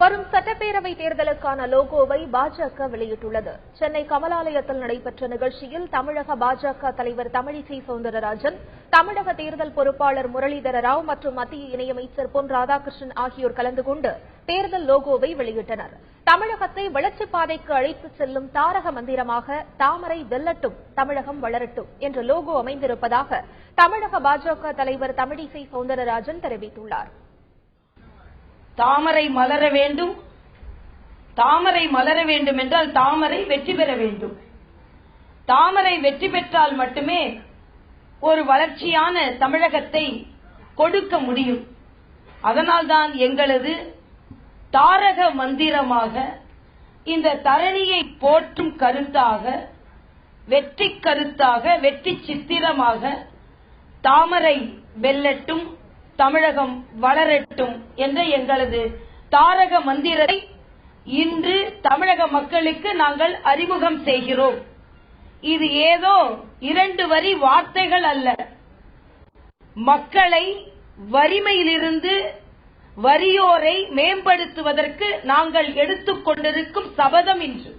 வரும் சட்டப்பேரவை தேர்தலுக்கான லோகோவை பாஜக வெளியிட்டுள்ளது. சென்னை கமலாலயத்தில் நடைபெற்ற நிகழ்ச்சியில் தமிழக பாஜக தலைவர் தமிழிசை சவுந்தரராஜன், தமிழக தேர்தல் பொறுப்பாளர் முரளிதர ராவ் மற்றும் மத்திய இணையமைச்சர் பொன் ராதாகிருஷ்ணன் ஆகியோர் கலந்து கொண்டு தேர்தல் லோகோவை வெளியிட்டனர். தமிழகத்தை வளர்ச்சிப் பாதைக்கு அழைத்துச் செல்லும் தாரக மந்திரமாக தாமரை வெல்லட்டும், தமிழகம் வளரட்டும் என்ற லோகோ அமைந்திருப்பதாக தமிழக பாஜக தலைவர் தமிழிசை சவுந்தரராஜன் தெரிவித்துள்ளார். தாமரை மலர வேண்டும், தாமரை மலர வேண்டும் என்றால் தாமரை வெற்றி பெற வேண்டும். தாமரை வெற்றி பெற்றால் மட்டுமே ஒரு வளர்ச்சியான தமிழகத்தை கொடுக்க முடியும். அதனால்தான் எங்களது தாரக மந்திரமாக இந்த தரணியை போற்றும் கருத்தாக, வெற்றி கருத்தாக, வெற்றி சித்திரமாக தாமரை வெல்லட்டும், தமிழகம் வளரட்டும் என்ற எங்களது தாரக மந்திரத்தை இன்று தமிழக மக்களுக்கு நாங்கள் அறிமுகம் செய்கிறோம். இது ஏதோ 2 வரி வார்த்தைகள் அல்ல. மக்களை வறுமையிலிருந்து வறியோரை மேம்படுத்துவதற்கு நாங்கள் எடுத்துக் கொண்டிருக்கும் சபதம் இன்று.